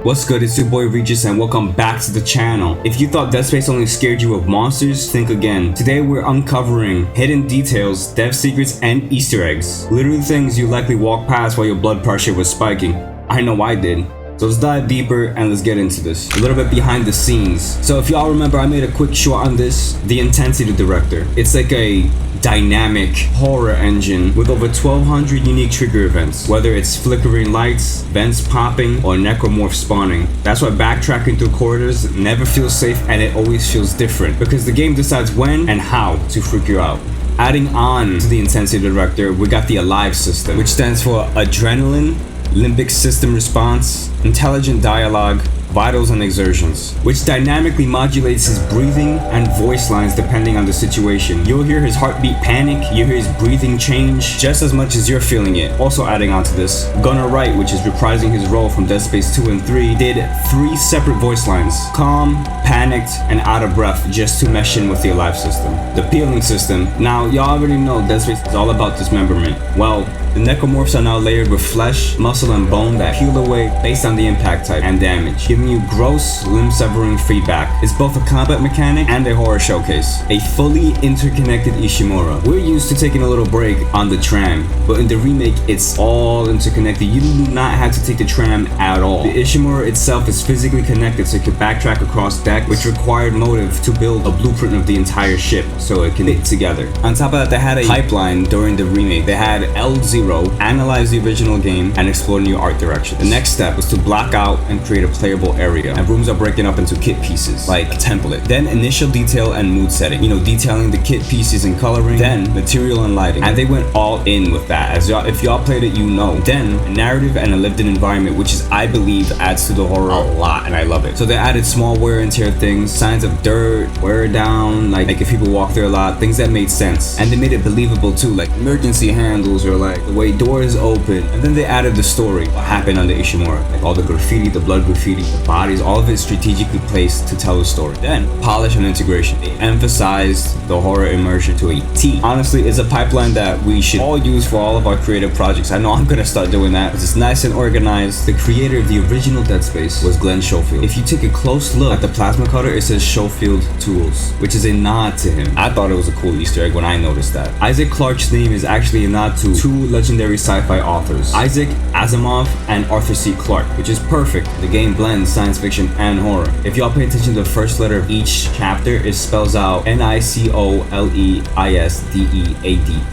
What's good, it's your boy Regis and welcome back to the channel. If you thought Dead Space only scared you of monsters, think again. Today we're uncovering hidden details, dev secrets, and Easter eggs. Literally things you likely walked past while your blood pressure was spiking. I know I did. So let's dive deeper and let's get into this. A little bit behind the scenes. So if y'all remember, I made a quick short on this, the Intensity Director. It's like a dynamic horror engine with over 1,200 unique trigger events, whether it's flickering lights, vents popping, or necromorph spawning. That's why backtracking through corridors never feels safe and it always feels different, because the game decides when and how to freak you out. Adding on to the Intensity Director, we got the Alive system, which stands for Adrenaline, Limbic System Response, Intelligent Dialogue, Vitals and Exertions, which dynamically modulates his breathing and voice lines depending on the situation. You'll hear his heartbeat panic, you hear his breathing change just as much as you're feeling it. Also adding on to this, Gunnar Wright, which is reprising his role from Dead Space 2 and 3, did 3 separate voice lines: calm, panicked, and out of breath, just to mesh in with the Alive system. The Peeling system. Now, y'all already know Dead Space is all about dismemberment. Well, the Necromorphs are now layered with flesh, muscle, and bone that peel away based on the impact type and damage, giving you gross, limb-severing feedback. It's both a combat mechanic and a horror showcase. A fully interconnected Ishimura. We're used to taking a little break on the tram, but in the remake, it's all interconnected. You do not have to take the tram at all. The Ishimura itself is physically connected, so you can backtrack across deck, which required motive to build a blueprint of the entire ship so it can fit together. On top of that, they had a pipeline during the remake. They had L0, analyze the original game, and explore new art directions. The next step was to block out and create a playable area, and rooms are breaking up into kit pieces, like a template. Then initial detail and mood setting, detailing the kit pieces and coloring. Then material and lighting, and they went all in with that. As y'all, if y'all played it, you know. Then a narrative and a lived-in environment, which is, I believe, adds to the horror a lot, and I love it. So they added small wear and tear things, signs of dirt, wear down, like if people walk there a lot, things that made sense, and they made it believable too, like emergency handles or like the way doors open. And then they added the story, what happened on the Ishimura, like all the graffiti, the blood graffiti, the bodies, all of it strategically placed to tell the story. Then polish and integration. They emphasized the horror immersion to a T. Honestly, it's a pipeline that we should all use for all of our creative projects. I know I'm gonna start doing that because it's nice and organized. The creator of the original Dead Space was Glenn Schofield. If you take a close look at the plasma cutter, it says Schofield Tools, which is a nod to him. I thought it was a cool Easter egg when I noticed that. Isaac Clarke's name is actually a nod to 2 legendary sci-fi authors, Isaac Asimov and Arthur C. Clarke, which is perfect. The game blends science fiction and horror. If y'all pay attention to the first letter of each chapter, it spells out Nicoleisdead,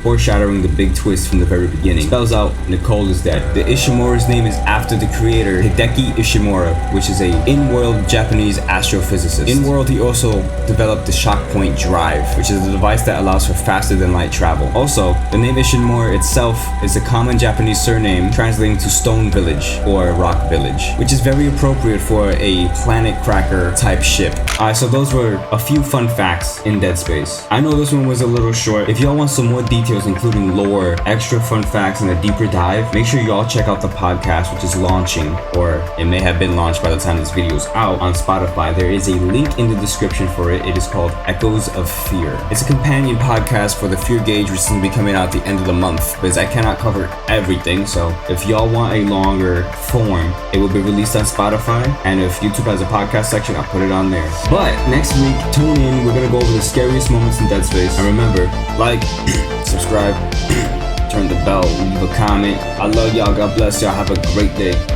foreshadowing the big twist from the very beginning. It spells out Nicole is dead. The Ishimura's name is after the creator, Hideki Ishimura, which is a in-world Japanese astrophysicist. In-world, he also developed the Shockpoint Drive, which is a device that allows for faster than light travel. Also, the name Ishimura itself is a common Japanese surname translating to Stone Village or Rock Village, which is very appropriate for a planet cracker type ship. Alright, so those were a few fun facts in Dead Space. I know this one was a little short. If y'all want some more details, including lore, extra fun facts, and a deeper dive, make sure y'all check out the podcast, which is launching, or it may have been launched by the time this video is out, on Spotify. There is a link in the description for it. It is called Echoes of Fear. It's a companion podcast for the Fear Gauge, which is going to be coming out at the end of the month, because I cannot cover everything. So if y'all want a longer form, it will be released on Spotify, and if YouTube has a podcast section, I'll put it on there. But next week, tune in. We're gonna go over the scariest moments in Dead Space. And remember, like, subscribe, turn the bell, leave a comment. I love y'all. God bless y'all. Have a great day.